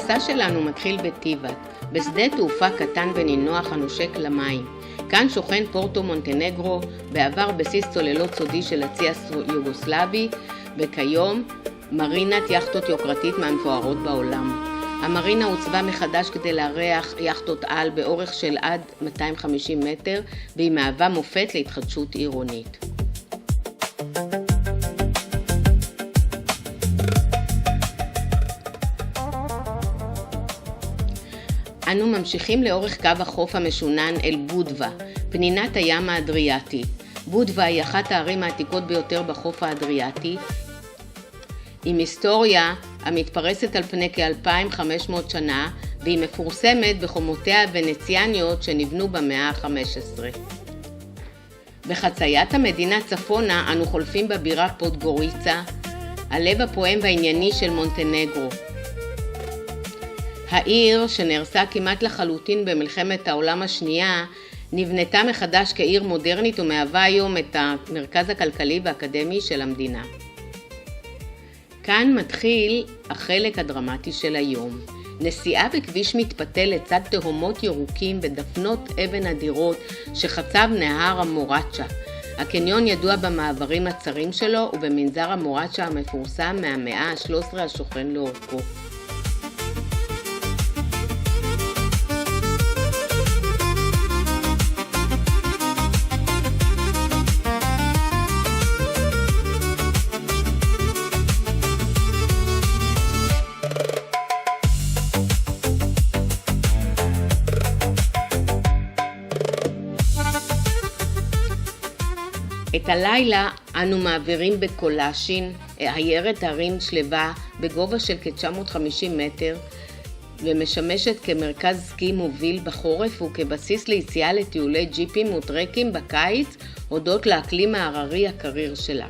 המסע שלנו מתחיל בטיבת, בשדה תעופה קטן ונינוח הנושק למים. כאן שוכן פורטו מונטנגרו, בעבר בסיס צוללות סודי של הצי היוגוסלבי, וכיום מרינת יאכטות יוקרתית מהמפוארות בעולם. המרינה הוצבה מחדש כדי לארח יאכטות על באורך של עד 250 מטר, והיא מהווה מופת להתחדשות עירונית. אנו ממשיכים לאורך קו החוף המשונן אל בודווה, פנינת הים האדריאטי. בודווה היא אחת הערים העתיקות ביותר בחוף האדריאטי, עם היסטוריה המתפרסת על פני כ-2500 שנה, והיא מפורסמת בחומותיה הוונציאניות שנבנו במאה ה-15. בחציית המדינה צפונה אנו חולפים בבירה פודגוריצה, הלב הפועם והענייני של מונטנגרו. העיר, שנהרסה כמעט לחלוטין במלחמת העולם השנייה, נבנתה מחדש כעיר מודרנית ומהווה היום את המרכז הכלכלי והאקדמי של המדינה. כאן מתחיל החלק הדרמטי של היום. נסיעה בכביש מתפתל לצד תהומות ירוקים ודפנות אבן אדירות שחצב נהר המורצ'ה. הקניון ידוע במעברים הצרים שלו ובמנזר המורצ'ה המפורסם מהמאה ה-13 השוכן לאורכו. את הלילה אנו מעבירים בקולאשין, עיירת הרים שלווה בגובה של כ-950 מטר, ומשמשת כמרכז סקי מוביל בחורף וכבסיס ליציאה לטיולי ג'יפים וטרקים בקיץ, הודות לאקלים ההררי הקריר שלה.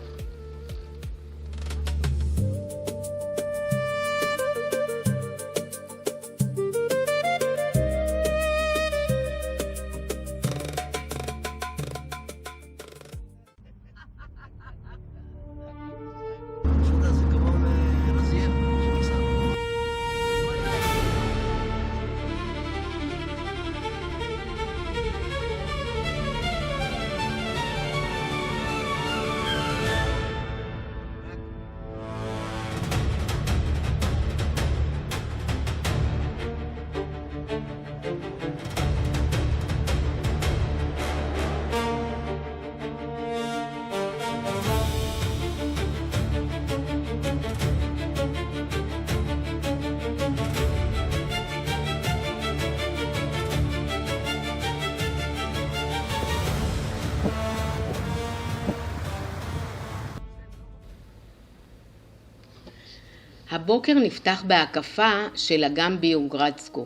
הבוקר נפתח בהקפה של אגם ביוגרדסקו,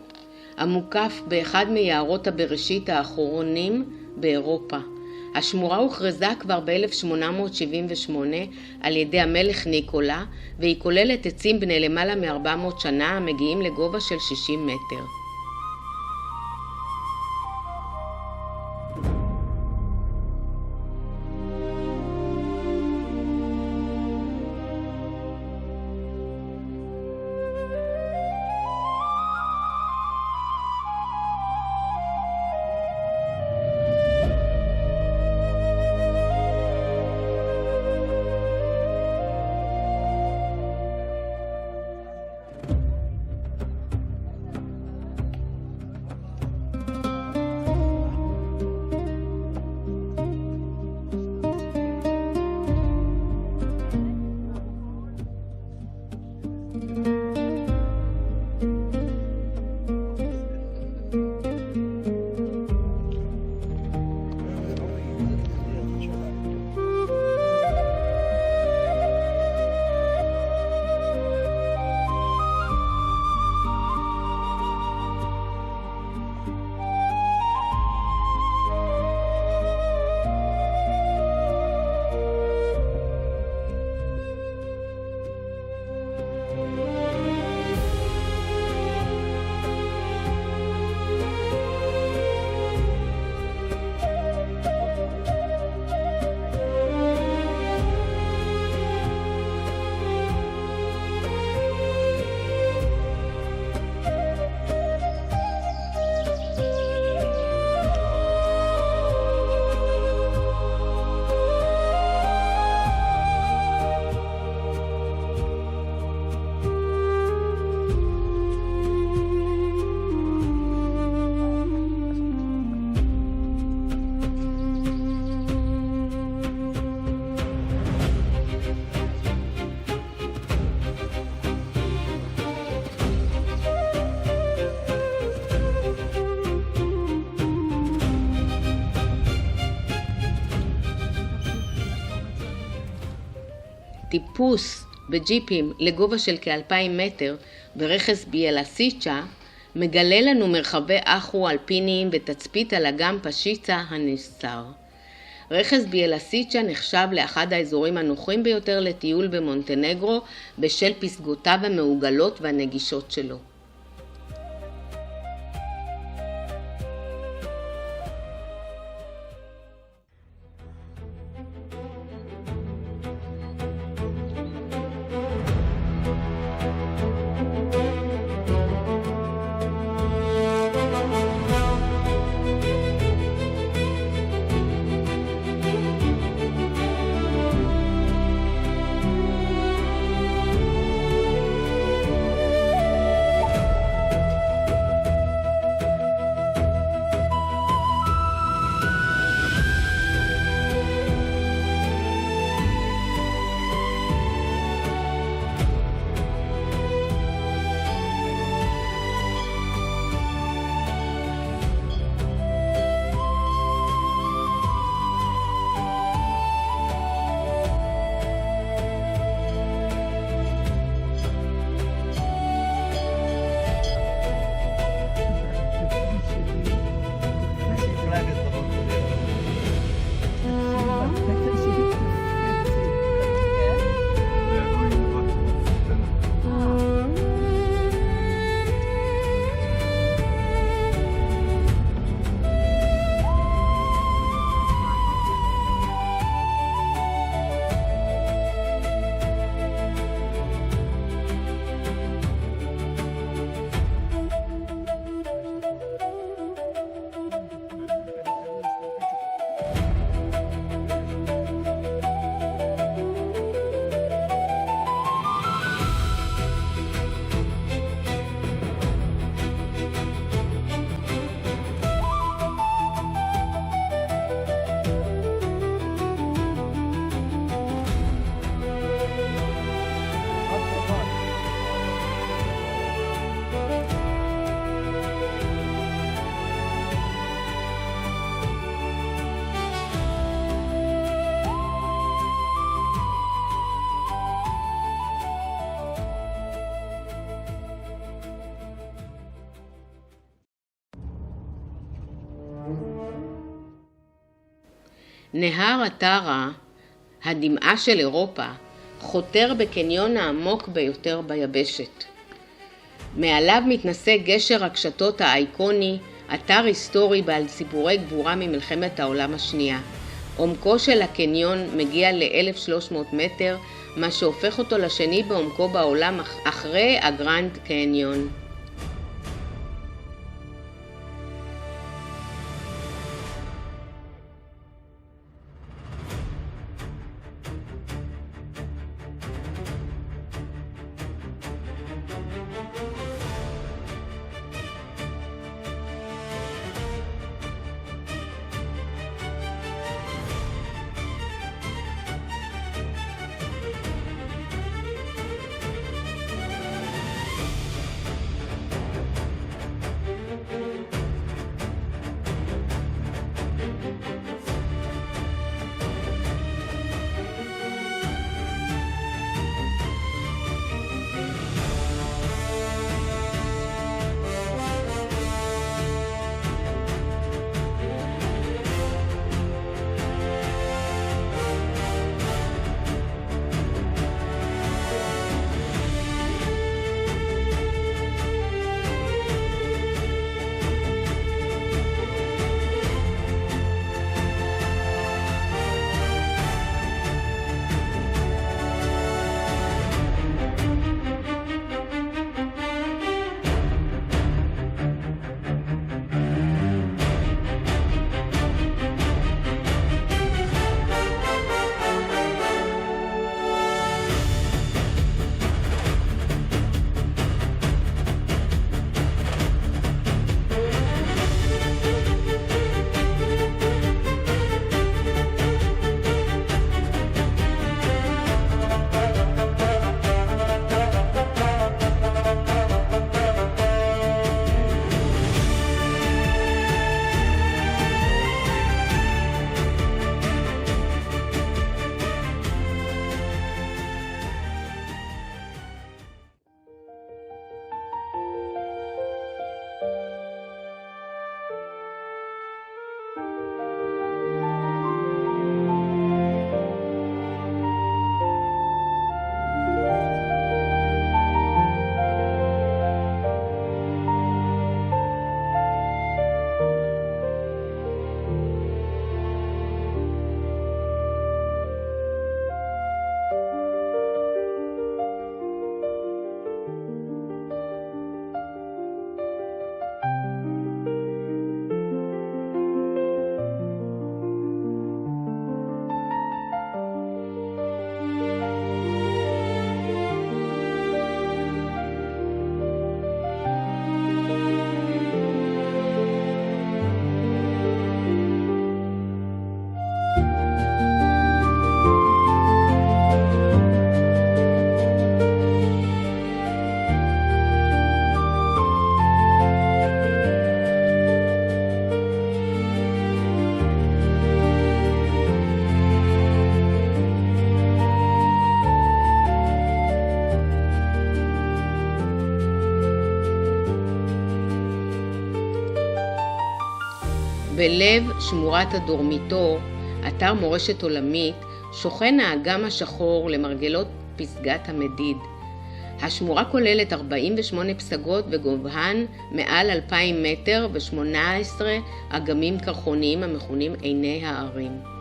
המוקף באחד מיערות הבראשית האחרונים באירופה. השמורה הוכרזה כבר ב-1878 על ידי המלך ניקולה, והיא כוללת עצים בני למעלה מ-400 שנה המגיעים לגובה של 60 מטר. טיפוס בג'יפים לגובה של כ-2,000 מטר ברכס ביאלסיצ'ה מגלה לנו מרחבי אחו אלפיניים ותצפית על אגם פשיצה הנסתר. רכס ביאלסיצ'ה נחשב לאחד האזורים הנוחים ביותר לטיול במונטנגרו בשל פסגותיו המעוגלות והנגישות שלו. נהר הטרה, הדמעה של אירופה, חותר בקניון העמוק ביותר ביבשת. מעליו מתנשא גשר הקשתות האייקוני, אתר היסטורי בעל סיפורי גבורה ממלחמת העולם השנייה. עומקו של הקניון מגיע ל-1,300 מטר, מה שהופך אותו לשני בעומקו בעולם אחרי הגרנד קניון. בלב שמורת הדורמיטור, אתר מורשת עולמית, שוכן האגם השחור למרגלות פסגת המדיד. השמורה כוללת 48 פסגות וגובהן מעל 2,000 מטר ו18 אגמים קרחוניים המכונים עיני הערים.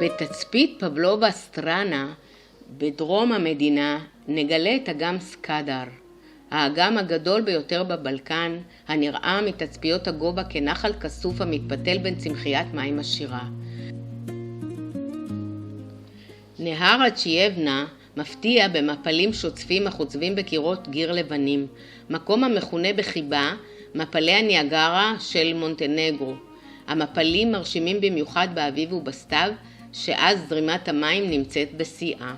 בתצפית פבלובה סטרנה, בדרום המדינה, נגלה את אגם סקאדר, האגם הגדול ביותר בבלקן, הנראה מתצפיות הגובה כנחל כסוף המתפתל בין צמחיית מים עשירה. נהר הצ'ייבנה מפתיע במפלים שוצפים החוצבים בקירות גיר לבנים, מקום המכונה בחיבה מפלי הניאגרה של מונטנגרו. המפלים מרשימים במיוחד באביב ובסתיו, שאז זרימת המים נמצאת בשיאה.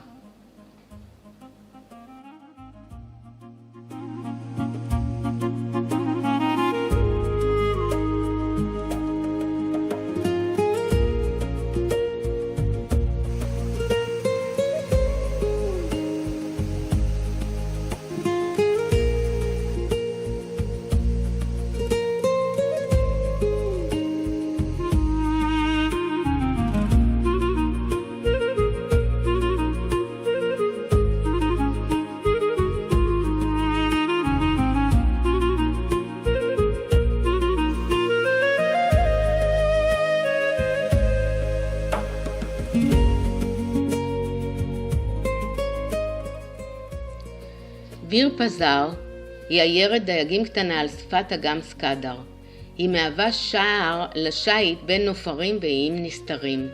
ביר פזר היא עיירת דייגים קטנה על שפת אגם סקאדר. היא מהווה שער לשייט בין נופרים ואיים נסתרים.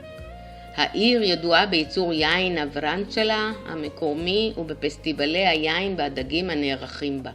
העיר ידועה בייצור יין הוורנצ'לה המקומי ובפסטיבלי היין והדגים הנערכים בה.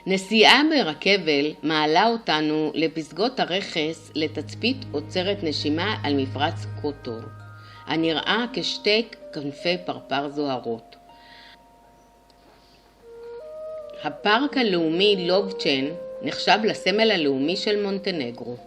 נסיעה ברכבל מעלה אותנו לפסגות הרכס לתצפית עוצרת נשימה על מפרץ קוטור, הנראה כשתי כנפי פרפר זוהרות. הפארק הלאומי לובצ'ן נחשב לסמל הלאומי של מונטנגרו.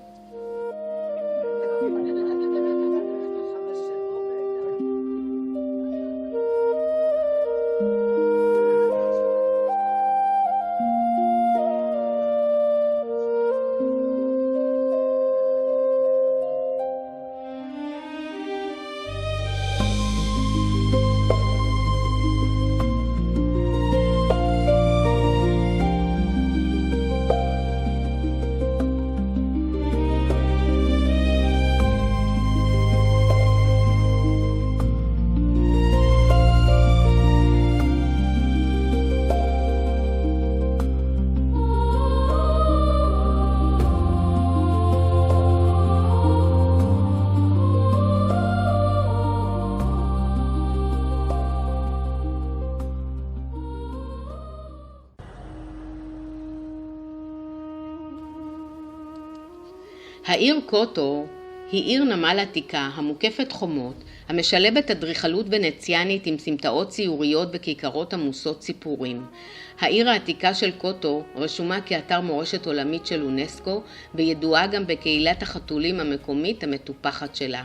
העיר קוטור היא עיר נמל עתיקה המוקפת חומות, המשלבת אדריכלות ונציאנית עם סמטאות ציוריות בכיכרות עמוסות סיפורים. העיר העתיקה של קוטור רשומה כאתר מורשת עולמית של אונסקו, וידועה גם בקהילת החתולים המקומית המטופחת שלה.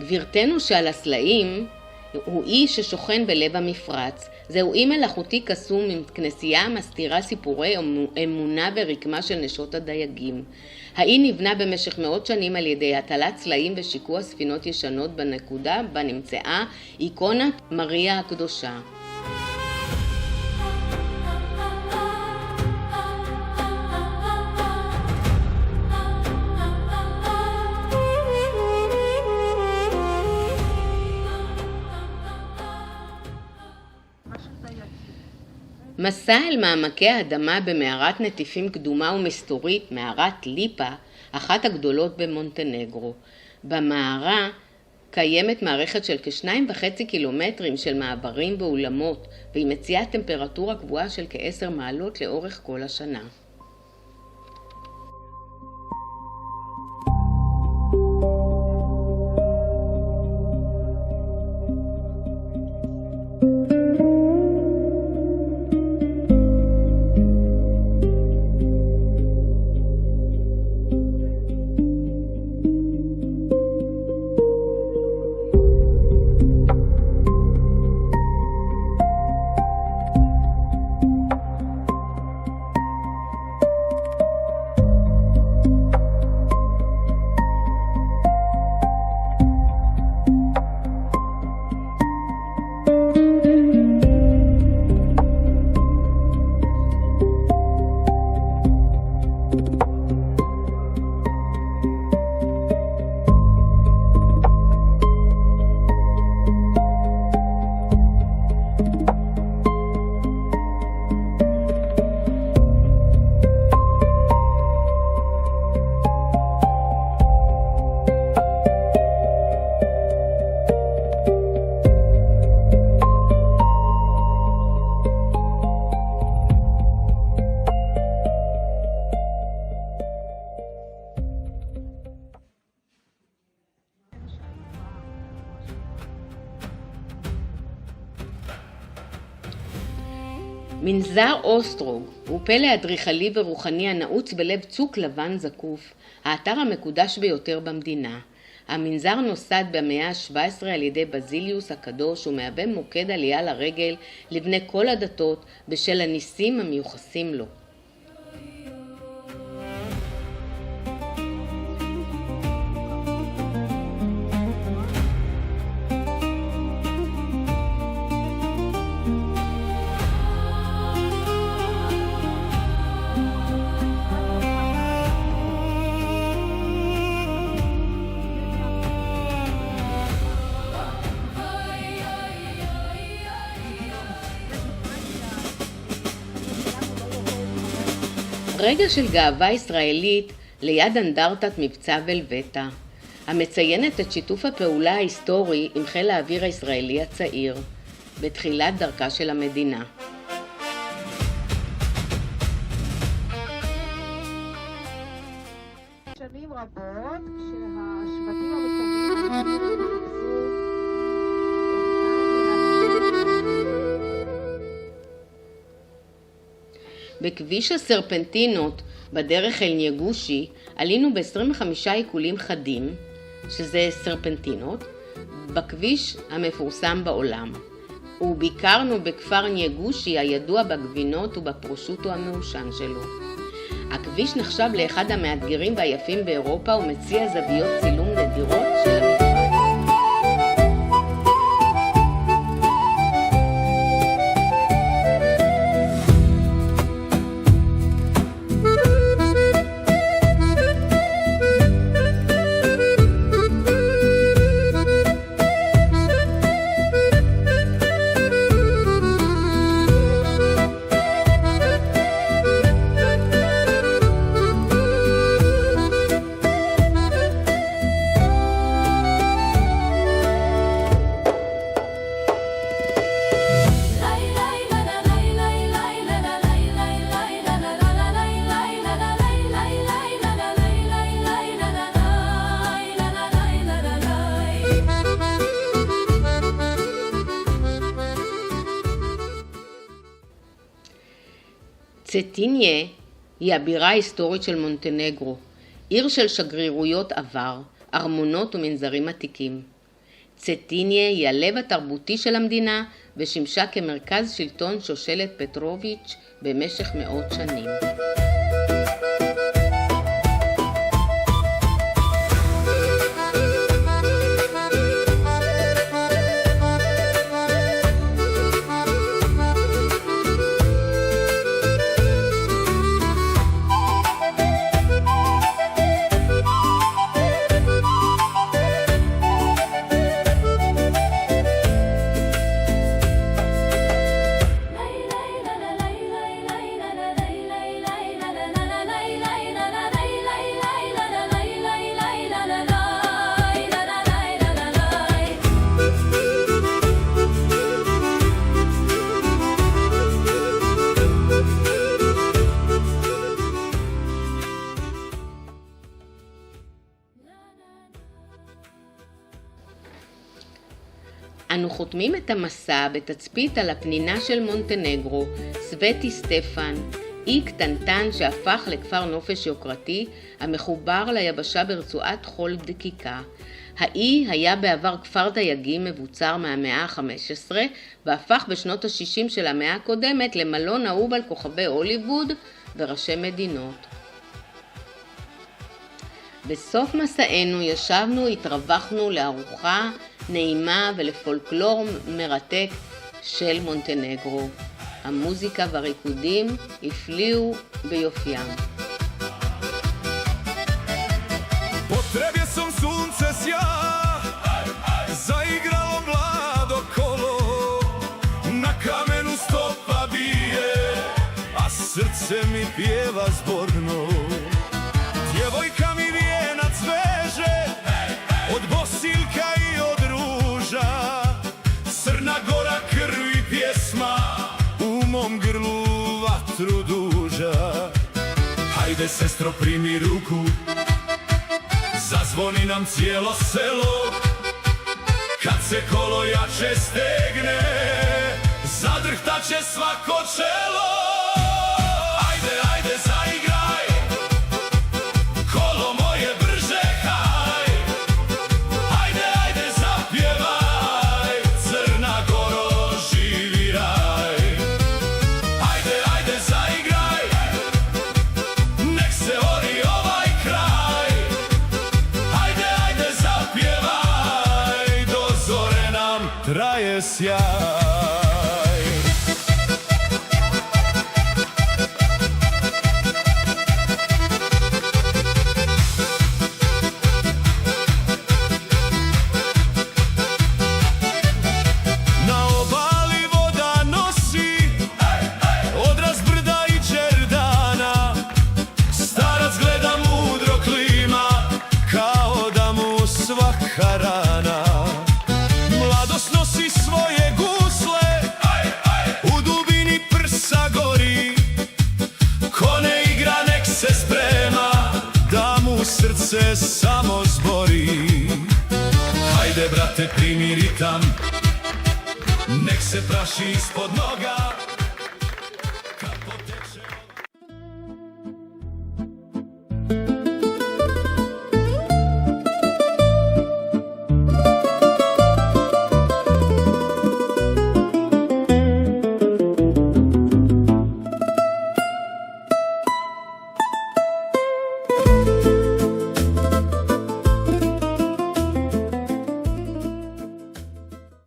גבירתנו שעל הסלעים הוא אי ששוכן בלב המפרץ. זהו אי מלאכותי קסום עם כנסייה המסתירה סיפורי אמונה ורקמה של נשות הדייגים. האי נבנה במשך מאות שנים על ידי הטלת סלעים ושיקוע ספינות ישנות בנקודה בה נמצאה איקונת מריה הקדושה. מסע אל מעמקי האדמה במערת נטיפים קדומה ומסתורית, מערת ליפה, אחת הגדולות במונטנגרו. במערה קיימת מערכת של כ2.5 קילומטרים של מעברים ואולמות, והיא מציעה טמפרטורה קבועה של כ10 מעלות לאורך כל השנה. מנזר אוסטרוג הוא פלא אדריכלי ורוחני הנעוץ בלב צוק לבן זקוף, האתר המקודש ביותר במדינה. המנזר נוסד במאה ה-17 על ידי בזיליוס הקדוש ומהווה מוקד עלייה לרגל לבני כל הדתות בשל הניסים המיוחסים לו. רגע של גאווה ישראלית ליד אנדרטת מבצע ולווטה, המציינת את שיתוף הפעולה ההיסטורי עם חיל האוויר הישראלי הצעיר, בתחילת דרכה של המדינה. שנים רבות, כשהשבטים המקומיים בכביש הסרפנטינות בדרך אל ניגושי עלינו ב-25 עיקולים חדים, שזה סרפנטינות, בכביש המפורסם בעולם. וביקרנו בכפר ניגושי הידוע בגבינות ובפרושוטו המעושן שלו. הכביש נחשב לאחד המאתגרים והיפים באירופה ומציע זוויות צילום נדירות של המפרץ. צטיניה היא הבירה ההיסטורית של מונטנגרו, עיר של שגרירויות עבר, ארמונות ומנזרים עתיקים. צטיניה היא הלב התרבותי של המדינה ושימשה כמרכז שלטון שושלת פטרוביץ' במשך מאות שנים. אנו חותמים את המסע בתצפית על הפנינה של מונטנגרו, סווטי סטפן, אי קטנטן שהפך לכפר נופש יוקרתי המחובר ליבשה ברצועת חול דקיקה. האי היה בעבר כפר דייגים מבוצר מהמאה ה-15 והפך בשנות ה-60 של המאה הקודמת למלון אהוב על כוכבי הוליווד וראשי מדינות. בסוף מסענו ישבנו, התרווחנו לארוחה נעימה ולפולקלור מרתק של מונטנגרו. המוזיקה והריקודים הפליאו ביופיים. Potrebje sam sunce sja, zaigralo mlado kolo, na kamenu stopa bije, a srce mi pjeva zborno. Djevojka mi vijenac veže, od bosiljka i od ruža, Crna Gora krvi pjesma, u mom grlu vatru duža. Hajde sestro primi ruku, zazvoni nam cijelo selo, kad se kolo jače stegne, zadrhtat će svako čelo. Ajde, ajde, zaigraj, kolo moje brže, haj. Ajde, ajde, zapjevaj, Crna Goro, živi raj. Ajde, ajde, zaigraj, nek se ori ovaj kraj. Ajde, ajde, zapjevaj, do zore nam traje sjaj. Svaka rana, mladost nosi svoje gusle, u dubini prsa gori. Ko ne igra nek se sprema, da mu srce samo zbori. Hajde brate primi ritam, nek se praši ispod noga.